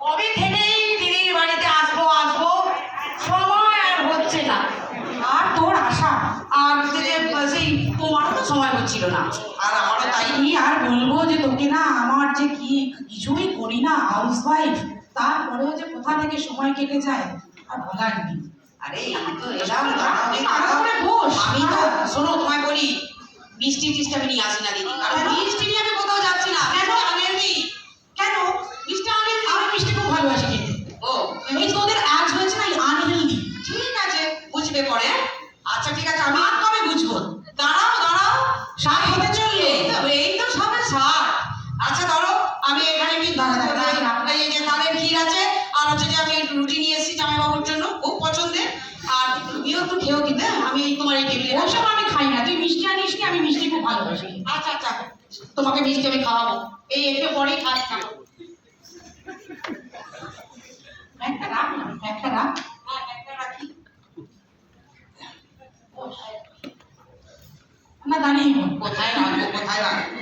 কবে থেকেই দিদির বাড়িতে আসবো আসবো, সময় আর হচ্ছে না। আর তোর আশা আর সেই তোমারও তো সময় হচ্ছিল না। আর আমারও তাই। কি আর বলবো যে তোকে না, আমার যে কি কিছুই করি না, হাউস ওয়াইফ, তারপরেও যে কোথা থেকে সময় কেটে যায় আর বলার নেই। আরে তো এলাম আমি তো শোনো তোমায় বলি, মিষ্টি টিষ্টি আমি নিয়ে আসি না দিদি, কারণ মিষ্টি নিয়ে আমি কোথাও যাচ্ছি না। কেন? আনেননি কেন? মিষ্টি আনেননি? আমি মিষ্টি খুব ভালোবাসি খেতে। ও এই তোদের আজ হয়েছে না আনহেলদি। ঠিক আছে, বুঝবে পরে। আচ্ছা ঠিক আছে, আমি আর কবে বুঝবো? দাঁড়াও দাঁড়াও, 60 হতে চললো। এই তো সবে 60। আচ্ছা ধরো আমি এখানে এই যে তালের ক্ষীর আছে, আর হচ্ছে যে আমি একটু রুটি নিয়ে এসেছি জামাইবাবুর জন্য, খুব পছন্দের। আর তুমিও একটু খেয়েও কিন্তু, হ্যাঁ? আমি এই তোমার এই টেবিলে ওসব আমি খাই না, তুই মিষ্টি আনিস নি, আমি মিষ্টি খুব ভালোবাসি। আচ্ছা আচ্ছা, তোমাকে মিষ্টি আমি খাওয়াবো, এই একটু পরেই খাচ্ছি। একটা রাখ না, একটা রাখ। একটা রাখি। না দাঁড়িয়ে বল। কোথায় রাখবো, কোথায় রাখবো?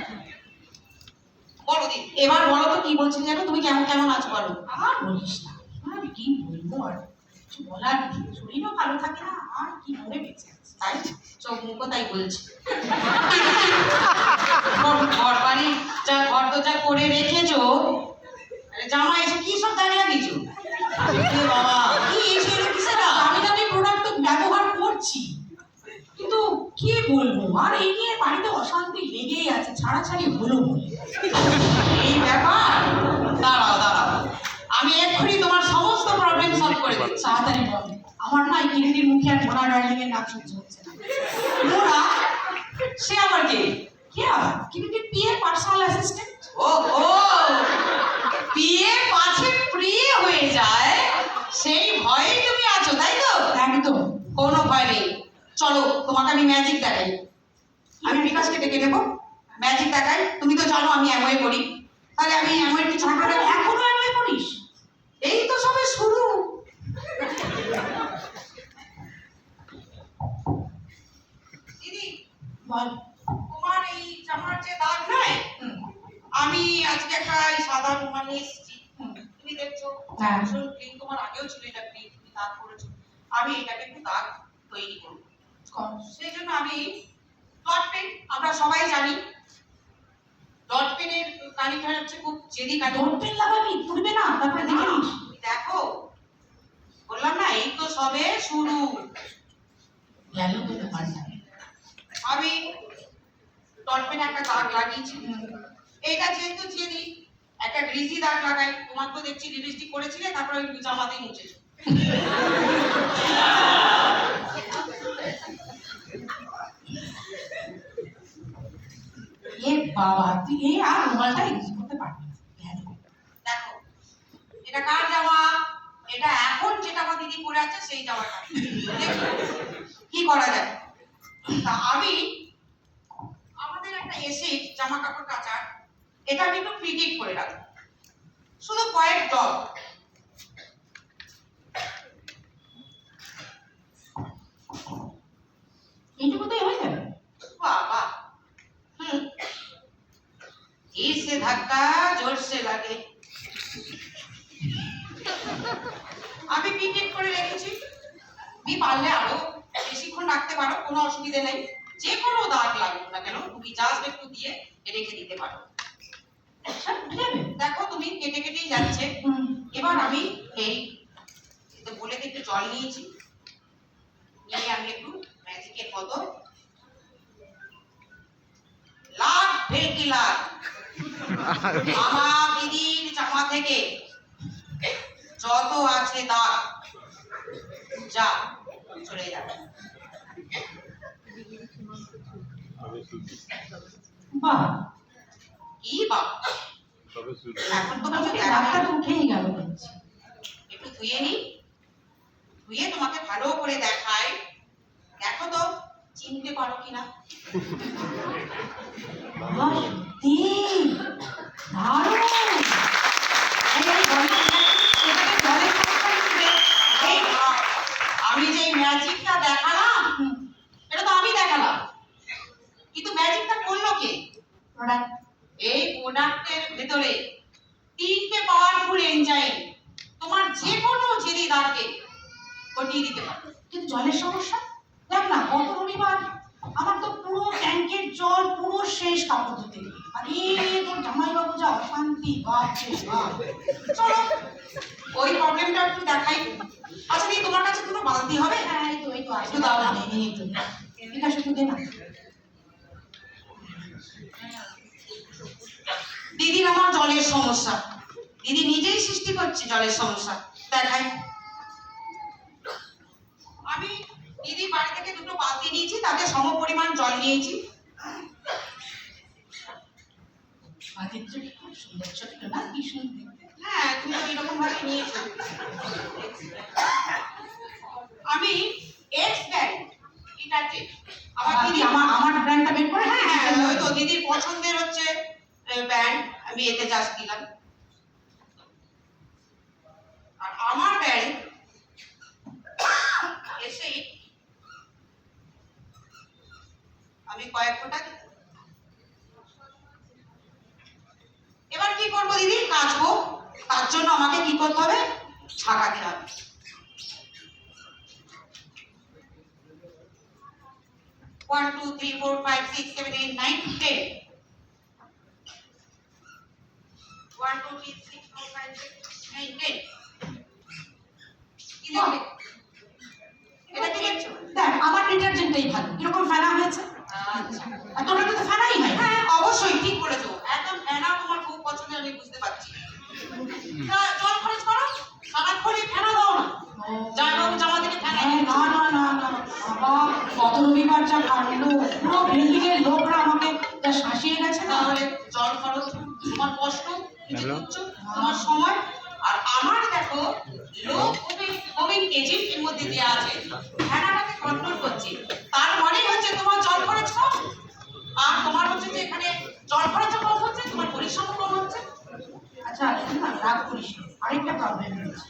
বলো দি, এবার বলো তো কি বলছিলে যেন, তুমি কেমন কেমন আছো বলো। আর বলিস না, আর কি বলবো, আর কিছু বলার নেই, শরীরও ভালো থাকে না, আর কি করে বেঁচে আছে। তাই চোখ মুখো তাই বলছি। ঘর বাড়ি যা ঘর তো যা করে রেখেছো, জামা এসে কি সব দাঁড়িয়ে লাগিয়েছো? বাবা কি এসে রেখেছে না? দামি দামি প্রোডাক্ট তো ব্যবহার করছি, কিন্তু কি বলবো, আর এই নিয়ে বাড়িতে অশান্তি লেগেই আছে, ছাড়াছাড়ি হলো বলে। এই ব্যাপার, দাঁড়াও দাঁড়াও, আমি এক্ষুনি তোমার সমস্ত প্রবলেম সলভ করে দিচ্ছি। তাড়াতাড়ি বল, আমার না কিরিটির মুখে আর মোনা ডার্লিং এর নাক সহ্য হচ্ছে না। মোরা, সে আবার কে? কে আবার? কিরিটির পিএ, পার্সোনাল অ্যাসিস্ট্যান্ট। ও ও, বিয়ে পাছে প্রিয় হয়ে যায় সেই ভয়েই তুমি আছো, তাই তো? একদম। কোনো ভয় নেই, চলো তোমাকে আমি ম্যাজিক দেখাই। আমি বিকাশকে ডেকে নেবো, ম্যাজিক দেখাই। তুমি তো জানো আমি অ্যামওয়ে করি, তাহলে আমি অ্যামওয়ে কিছু করে। এখনো এমনি করিস? এই তো সবে শুরু। দিদি বল। তোমার এই জামার যে দাগ নয়, আমি আজকে একটা এই সাদা রুমাল নিয়ে এসেছি, তুমি দেখছো হ্যাঁ। ভীষণ ক্লিন, তোমার আগেও ছিল এটা ক্লিন, তুমি দাগ করেছো। আমি এটাকে একটু দাগ তৈরি করবো, সেই জন্য আমি ডট পেন, আমরা সবাই জানি ডট পেনের কালিটা হচ্ছে খুব জেদি কালি। ডট পেন লাগাবি, পুড়বে না? তারপরে দেখে নিস। দেখো বললাম না এই তো সবে শুরু। গেল তো ব্যাপারটা। আমি ডট পেনে একটা দাগ লাগিয়েছি, এইটা যেহেতু জেদি, একটা গ্রিজি দাগ লাগাই। তোমার তো দেখছি লিপস্টিক করেছিলে, তারপরে ওই জামাতেই মুছেছো। এ বাবা, তুই এই আর রুমালটা ইউজ করতে পারবি না। দেখো এটা কার জামা? এটা এখন যেটা আমার দিদি পরে আছে সেই জামাটা। দেখো কি করা যায়। তা আমি আমাদের একটা এসে জামা কাপড় কাচার, এটা আমি একটু ফিটিং করে রাখবো, শুধু কয়েক ডট। এইটুকুতেই হয়ে যাবে? বাবা धीर से धक्का जोर से লাগে। আমি পিকেট করে রেখেছি, তুমি পারলে আরো বেশিক্ষণ রাখতে পারো, কোনো অসুবিধা নেই। যে কোনো দাগ লাগুক না কেন তুমি জাস্ট একটু দিয়ে রেখে দিতে পারো। দেখো তুমি কেটে কেটেই যাচ্ছে। এবার আমি এই বলে একটু জল নিয়েছি, নিয়ে আমি একটু ম্যাজিকের মতো লাল ভেলকি লাল আমার দিদির জামা থেকে যত আছে দাগ যা চলে যাবে। বাহ, কি বাবা, এখন তো কিছু দাগটা তো উঠেই গেল। একটু ধুয়ে নি, ধুয়ে তোমাকে ভালো করে দেখাই, দেখো তো চিনতে পারো কিনা। সত্যি দারুণ। আমি যে ম্যাজিকটা দেখালাম, এটা তো আমি দেখালাম, কিন্তু ম্যাজিকটা করলো কে? প্রোডাক্ট। এই প্রোডাক্টের ভেতরে 3টে পাওয়ারফুল এনজাইম যে কোনো জেদি দাঁড়কে কটিয়ে দিতে পারে। কিন্তু জলের সমস্যা, দেখ না গত রবিবার আমার তো পুরো ট্যাঙ্কের জল পুরো শেষ কাপড় ধুতে। আরে তোর জামাইবাবু যা অশান্তি, বাপ রে বাপ। চলো ওই প্রবলেমটা একটু দেখাই। আচ্ছা দিদি তোমার কাছে দুটো বালতি হবে? হ্যাঁ এই তো আছে, একটু দাও না। এই তো ঠিক আছে, একটু দে না। দিদির আমার জলের সমস্যা, দিদি নিজেই সৃষ্টি করছে জলের সমস্যা। দেখাই, আমি দিদির বাড়ি থেকে দুটো বালতি নিয়েছি, তাতে সম পরিমাণ জল নিয়েছি। বাতির খুব সুন্দর ছোট্ট না, কি সুন্দর দেখতে। হ্যাঁ তুমি তো এরকম ভাবে নিয়েছো। আমি এক্স ব্যান্ড, ঠিক আছে, আমার দিদি দিদি আমার ব্র্যান্ডটা বের করে। হ্যাঁ হ্যাঁ ওই তো দিদির পছন্দের হচ্ছে ব্যান্ড, আমি এতে জাস্ট দিলাম। আর আমার ব্যান্ড এসেই আমি কয়েক ফোঁটা দিলাম। এবার কি করবো দিদি, কাচবো, তার জন্য আমাকে কি করতে হবে, ছাকাতে হবে। 1 2 3 4 5 6 7 8 9 10 1 2 3 6 4 5 6 9 10 কি দেখলে? এটা কি দেখছো? দেখ আমার ডিটারজেন্টটাই ভালো, কিরকম ফেনা হয়েছে। আচ্ছা, আর তোর তো ফেনাই হয়। হ্যাঁ অবশ্যই ঠিক করেছো, একদম ফেনা তোমার খুব পছন্দের, আমি বুঝতে পারছি। তা জল খরচ করো, সারাক্ষণই ফেনা দাও না, জামাইবাবু জামা থেকে ফেনা না দিয়ে দাও। না না না বাবা, গত রবিবার যা কাটলো, পুরো বিল্ডিং এর লোকরা আমাকে যা শাসিয়ে গেছে না। তাহলে জল খরচ তোমার কষ্ট, কিছু করছো তোমার সময়, আর আমার দেখো লো কোভিং এজেন্ট এর মধ্যে দেওয়া আছে, ফেনাটাকে কন্ট্রোল করছে। তার মানে হচ্ছে তোমার জল খরচ কম, আর তোমার হচ্ছে যে এখানে জল খরচ কম হচ্ছে, তোমার পরিশ্রম কম হচ্ছে। আচ্ছা শোন না, রাগ করিস না, আরেকটা প্রবলেম হয়েছে।